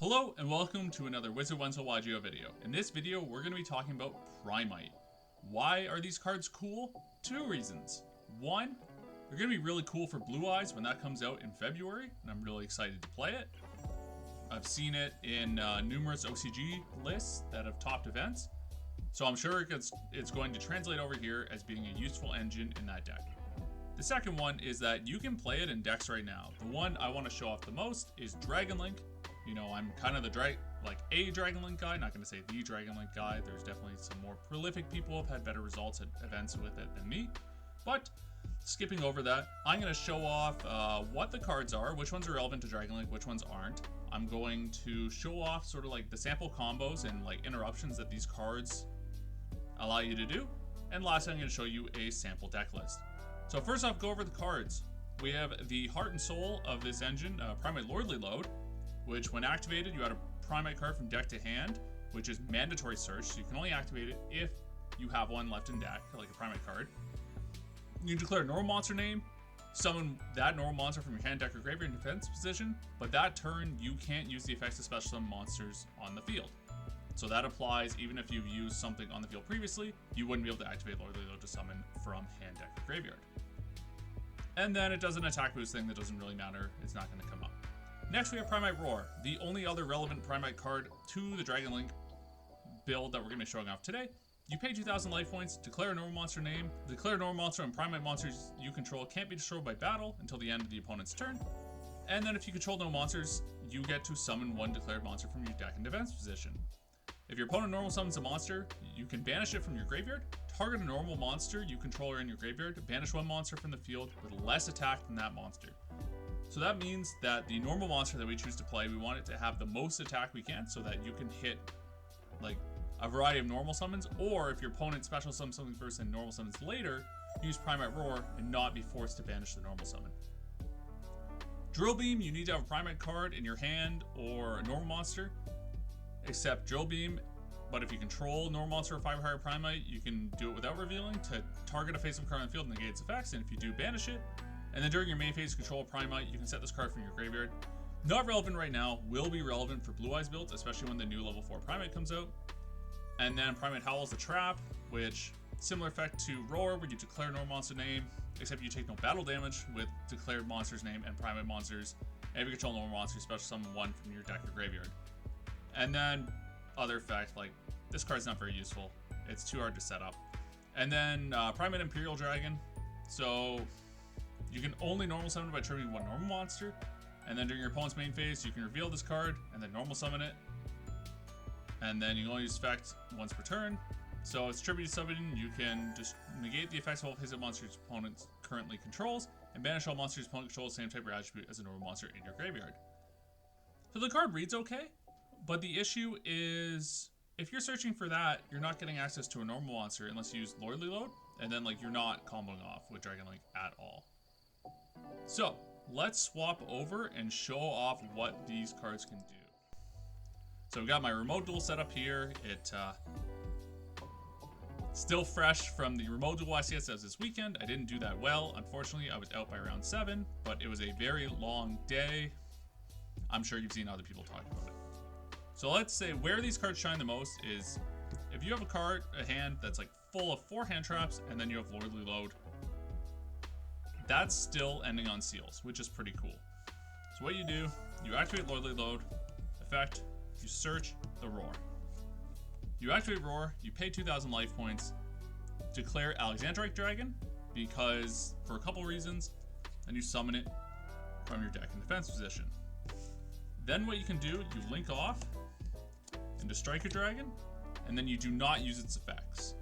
Hello and welcome to another Wizard Wenzel YGO video. In this video, we're going to be talking about Primite. Why are these cards cool? Two reasons. One, they're going to be really cool for Blue Eyes when that comes out in February, and I'm really excited to play it. I've seen it in numerous OCG lists that have topped events, so I'm sure it's going to translate over here as being a useful engine in that deck. The second one is that you can play it in decks right now. The one I want to show off the most is Dragon Link. You know, I'm kind of the Dragon Link guy, not going to say the Dragon Link guy. There's definitely some more prolific people who have had better results at events with it than me. But skipping over that, I'm going to show off what the cards are, which ones are relevant to Dragon Link, which ones aren't. I'm going to show off sort of like the sample combos and like interruptions that these cards allow you to do. And lastly, I'm going to show you a sample deck list. So first off, go over the cards. We have the heart and soul of this engine, Primite Lordly Load, which when activated, you add a Primite card from deck to hand, which is mandatory search, so you can only activate it if you have one left in deck, like a Primite card. You declare a normal monster name, summon that normal monster from your hand, deck, or graveyard in defense position, but that turn, you can't use the effects of special summon monsters on the field. So that applies even if you've used something on the field previously, you wouldn't be able to activate Lordly Load to summon from hand, deck, or graveyard. And then it does an attack boost thing that doesn't really matter, it's not going to come up. Next, we have Primite Roar, the only other relevant Primite card to the Dragon Link build that we're going to be showing off today. You pay 2,000 life points, declare a normal monster name, declare a normal monster, and Primite monsters you control can't be destroyed by battle until the end of the opponent's turn. And then if you control no monsters, you get to summon one declared monster from your deck in defense position. If your opponent normal summons a monster, you can banish it from your graveyard, target a normal monster you control or in your graveyard, banish one monster from the field with less attack than that monster. So that means that the normal monster that we choose to play, we want it to have the most attack we can so that you can hit like a variety of normal summons, or if your opponent special summons something first and normal summons later, use Primite Roar and not be forced to banish the normal summon. Drill Beam, you need to have a Primite card in your hand or a normal monster, except Drill Beam, but if you control normal monster or 5 or higher Primite, you can do it without revealing to target a face-up card on the field and negate its effects, and if you do, banish it. And then during your main phase, control Primite, you can set this card from your graveyard. Not relevant right now, will be relevant for Blue Eyes builds, especially when the new level 4 Primite comes out. And then Primite Howl's the Trap, which similar effect to Roar, where you declare no monster name, except you take no battle damage with declared monster's name and Primite monsters. And if you control normal monsters, special summon one from your deck or graveyard. And then other effect, like this card's not very useful. It's too hard to set up. And then Primite Imperial Dragon. So you can only normal summon it by triggering one normal monster, and then during your opponent's main phase, you can reveal this card and then normal summon it, and then you can only use effect once per turn. So it's tributed summoning, you can just negate the effects of all his monsters your opponent currently controls, and banish all monsters your opponent controls the same type or attribute as a normal monster in your graveyard. So the card reads okay, but the issue is if you're searching for that, you're not getting access to a normal monster unless you use Lordly Load, and then like you're not comboing off with Dragon Link at all. So let's swap over and show off what these cards can do. So we've got my remote duel set up here. It still fresh from the remote duel ICS that was this weekend. I didn't do that well. Unfortunately, I was out by round 7, but it was a very long day. I'm sure you've seen other people talk about it. So let's say where these cards shine the most is if you have a hand that's like full of 4 hand traps and then you have Lordly Load, that's still ending on seals, which is pretty cool. So what you do, you activate Lordly Load, effect, you search the Roar. You activate Roar, you pay 2,000 life points, declare Alexandrite Dragon, because for a couple reasons, and you summon it from your deck in defense position. Then what you can do, you link off into Strike a Dragon, and then you do not use its effects.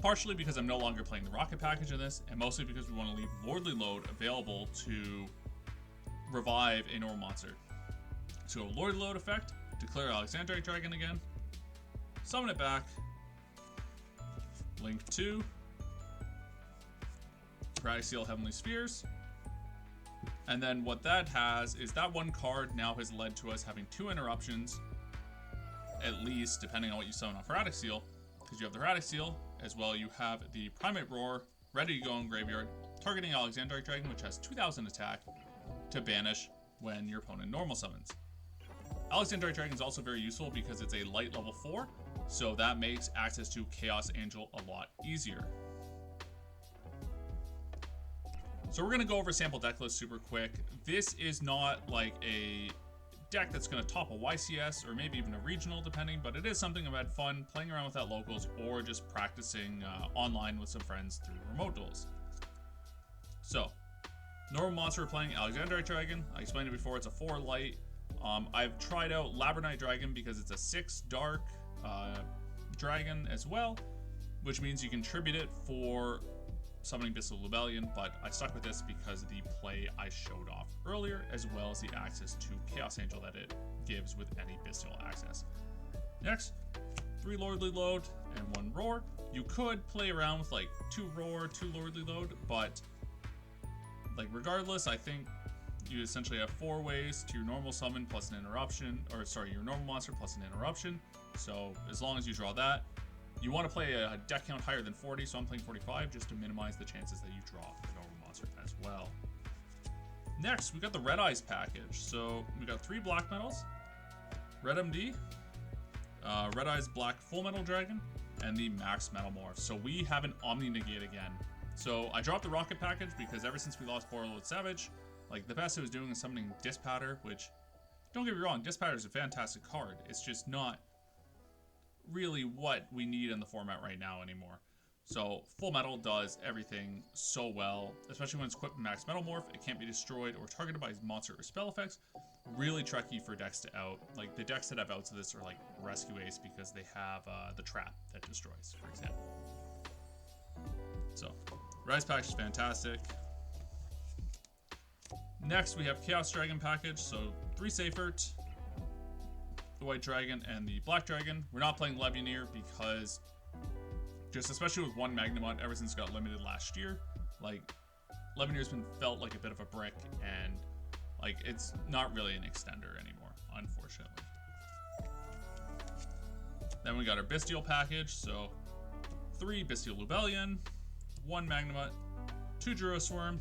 Partially because I'm no longer playing the rocket package in this, and mostly because we want to leave Lordly Load available to revive a normal monster. So Lordly Load effect, declare Alexandrite Dragon again, summon it back, link 2, Chromatic Seal Heavenly Spheres, and then what that has is that one card now has led to us having 2 interruptions, at least depending on what you summon on Chromatic Seal, because you have the Chromatic Seal, as well you have the Primite Roar ready to go in graveyard, targeting Alexandrite Dragon, which has 2,000 attack, to banish when your opponent normal summons. Alexandrite Dragon is also very useful because it's a light level 4, so that makes access to Chaos Angel a lot easier. So we're going to go over sample deck list super quick. This is not like a deck that's going to top a YCS or maybe even a regional depending, but it is something I've had fun playing around with at locals or just practicing online with some friends through remote duels. So, normal monster we're playing Alexandrite Dragon. I explained it before, it's a 4 light. I've tried out Labradorite Dragon because it's a 6 dark dragon as well, which means you can tribute it for summoning Bestial Rebellion, but I stuck with this because of the play I showed off earlier, as well as the access to Chaos Angel that it gives with any Bestial access. Next, 3 Lordly Load and 1 Roar. You could play around with like 2 Roar, 2 Lordly Load, but like regardless, I think you essentially have 4 ways to your normal summon plus an interruption, or sorry, your normal monster plus an interruption. So as long as you draw that, you want to play a deck count higher than 40, so I'm playing 45 just to minimize the chances that you draw the normal monster as well. Next, we got the Red Eyes package. So we got 3 black metals, Red MD, Red Eyes Black Full Metal Dragon, and the Max Metal Morph. So we have an Omni Negate again. So I dropped the Rocket package because ever since we lost Borreload Savage, like the best it was doing is summoning Dispatter, which, don't get me wrong, Dispatter is a fantastic card. It's just not really what we need in the format right now anymore. So Full Metal does everything so well, especially when it's equipped with Max Metal Morph. It can't be destroyed or targeted by monster or spell effects. Really tricky for decks to out. Like the decks that have outs of this are like Rescue Ace because they have the trap that destroys, for example. So Rise package is fantastic. Next we have Chaos Dragon package, so 3 Seifert, the White Dragon, and the Black Dragon. We're not playing Levianeer because, just especially with 1 Magnamon, ever since it got limited last year, like Levianeer's been felt like a bit of a brick, and like it's not really an extender anymore, unfortunately. Then we got our Bestial package, so 3 Bestial Lubellion, 1 Magnamon, 2 Durosworm,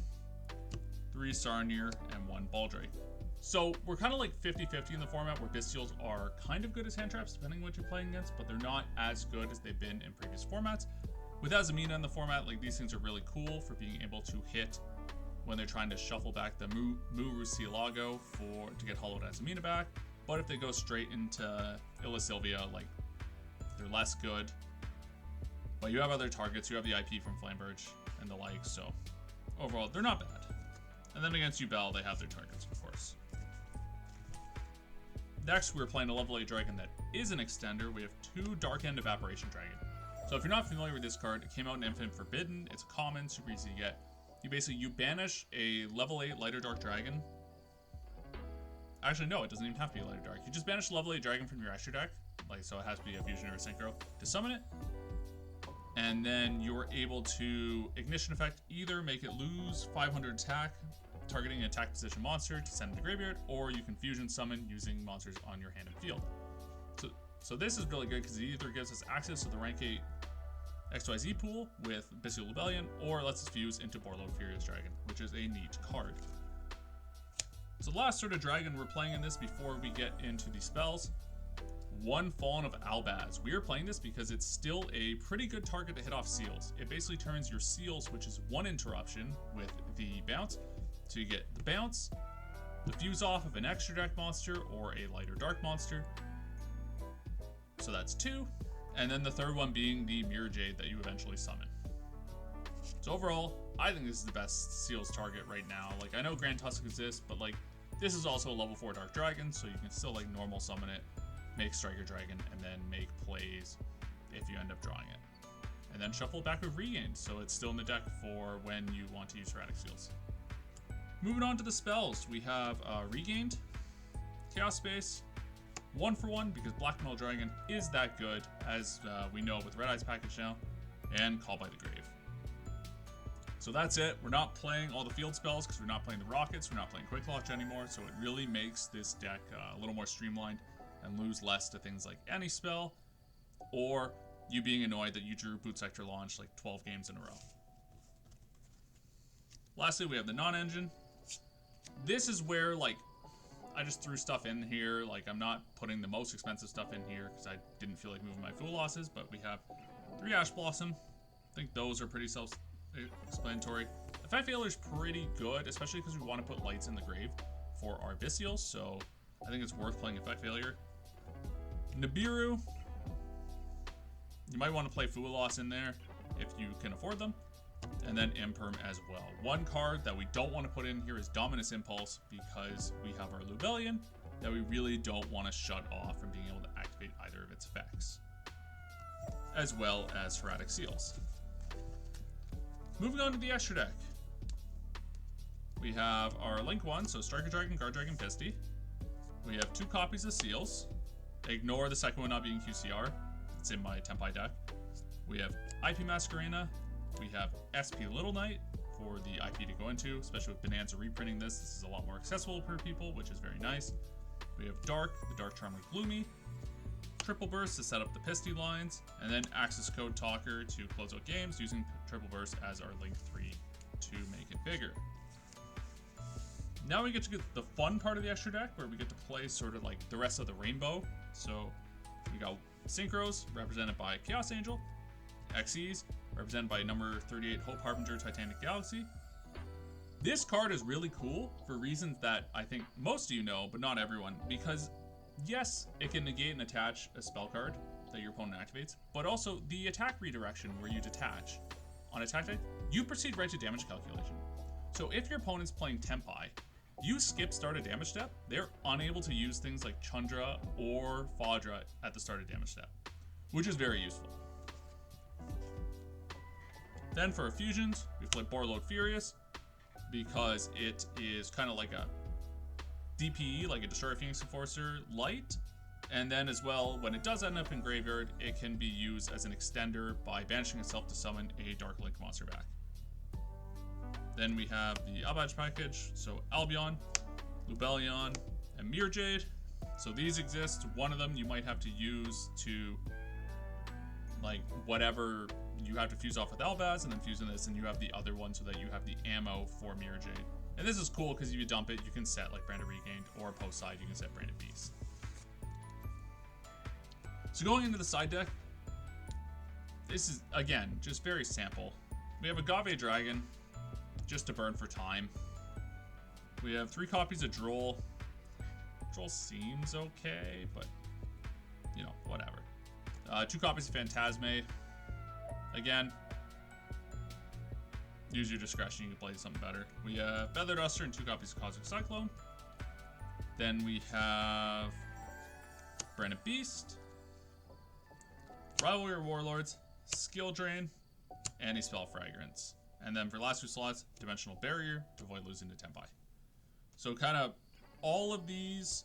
3 Sarnier, and 1 Baldrake. So we're kind of like 50-50 in the format where Bestials are kind of good as hand traps depending on what you're playing against, but they're not as good as they've been in previous formats. With Azamina in the format, like these things are really cool for being able to hit when they're trying to shuffle back the Mu Rusilago to get Hollowed Azamina back. But if they go straight into Illa Sylvia, like they're less good. But you have other targets, you have the IP from Flamberge and the like, so overall they're not bad. And then against Yubel, they have their targets, of course. Next, we're playing a level 8 dragon that is an extender. We have 2 Dark End Evaporation Dragon. So if you're not familiar with this card, it came out in Infinite Forbidden. It's a common, super easy to get. You banish a level 8 Lighter Dark Dragon. Actually, no, it doesn't even have to be a Lighter Dark. You just banish a level 8 dragon from your extra deck, like so it has to be a fusion or a synchro, to summon it. And then you're able to Ignition Effect, either make it lose 500 attack, targeting an attack position monster to send it to graveyard, or you can fusion summon using monsters on your hand and field. So this is really good because it either gives us access to the rank 8 XYZ pool with Bestial Rebellion, or lets us fuse into Borreload Furious Dragon, which is a neat card. So the last sort of dragon we're playing in this before we get into the spells, 1 Fallen of Albaz. We are playing this because it's still a pretty good target to hit off seals. It basically turns your seals, which is 1 interruption with the bounce, so you get the bounce, the fuse off of an extra deck monster or a lighter dark monster. So that's 2. And then the third one being the Mirror Jade that you eventually summon. So overall, I think this is the best seals target right now. Like, I know Grand Tusk exists, but like, this is also a level 4 Dark Dragon, so you can still like normal summon it, make Striker Dragon, and then make plays if you end up drawing it. And then shuffle it back with Regained, so it's still in the deck for when you want to use Erratic Seals. Moving on to the spells, we have Regained, Chaos Space, 1 for 1 because Black Metal Dragon is that good, as we know with Red Eyes package now, and Call by the Grave. So that's it. We're not playing all the field spells because we're not playing the Rockets, we're not playing Quick Launch anymore, so it really makes this deck a little more streamlined and lose less to things like any spell, or you being annoyed that you drew Boot Sector Launch like 12 games in a row. Lastly, we have the non-engine. This is where, like, I just threw stuff in here. Like, I'm not putting the most expensive stuff in here because I didn't feel like moving my fool losses, but we have 3 Ash Blossom. I think those are pretty self-explanatory. Effect Failure is pretty good, especially because we want to put lights in the grave for our Visceals, so I think it's worth playing Effect Failure. Nibiru, you might want to play Fool Loss in there if you can afford them. And then Imperm as well. One card that we don't want to put in here is Dominus Impulse because we have our Lubellion that we really don't want to shut off from being able to activate either of its effects. As well as Sporadic Seals. Moving on to the extra deck. We have our Link one, so Striker Dragon, Guard Dragon, Pisty. We have 2 copies of Seals. Ignore the second one not being QCR. It's in my Tempai deck. We have IP Masquerena. We have SP Little Knight for the IP to go into, especially with Bonanza reprinting this. This is a lot more accessible for people, which is very nice. We have Dark, the Dark Charmer Gloomy. Triple Burst to set up the Pisty lines, and then Access Code Talker to close out games using Triple Burst as our Link 3 to make it bigger. Now we get to get the fun part of the extra deck, where we get to play sort of like the rest of the rainbow. So we got Synchros, represented by Chaos Angel. XEs, represented by number 38 Hope Harbinger Titanic Galaxy. This card is really cool for reasons that I think most of you know, but not everyone, because yes, it can negate and attach a spell card that your opponent activates, but also the attack redirection where you detach on attack deck, you proceed right to damage calculation. So if your opponent's playing Tempai, you skip start a damage step, they're unable to use things like Chundra or Fadra at the start of damage step, which is very useful. Then for our fusions, we play Borlode Furious because it is kind of like a DPE, like a Destroyer Phoenix Enforcer light. And then as well, when it does end up in graveyard, it can be used as an extender by banishing itself to summon a Dark Link monster back. Then we have the Abadge package, so Albion, Lubellion, and Mirror Jade. So these exist. One of them you might have to use to, like, whatever you have to fuse off with Albaz, and then fuse in this, and you have the other one so that you have the ammo for Mirror Jade. And this is cool because if you dump it, you can set like Branded Regained, or post side, you can set Branded Beast. So going into the side deck, this is, again, just very sample. We have a Agave Dragon, just to burn for time. We have 3 copies of Droll. Droll seems okay, but, you know, whatever. 2 copies of Phantasme. Again, use your discretion, you can play something better. We have Feather Duster and 2 copies of Cosmic Cyclone. Then we have Branded Beast, Rivalry of Warlords, Skill Drain, and a Spell Fragrance. And then for last 2 slots, Dimensional Barrier to avoid losing to Tempai. So kind of all of these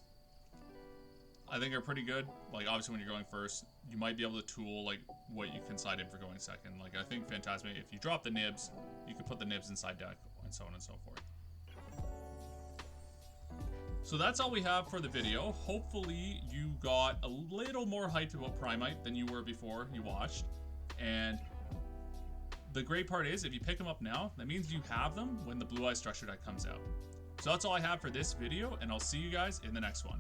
I think are pretty good. Like, obviously when you're going first, you might be able to tool like what you can side in for going second. Like, I think Phantasme, if you drop the nibs, you can put the nibs inside deck, and so on and so forth. So that's all we have for the video. Hopefully you got a little more hyped about Primite than you were before you watched. And the great part is, if you pick them up now, that means you have them when the Blue Eye Structure deck comes out. So that's all I have for this video, and I'll see you guys in the next one.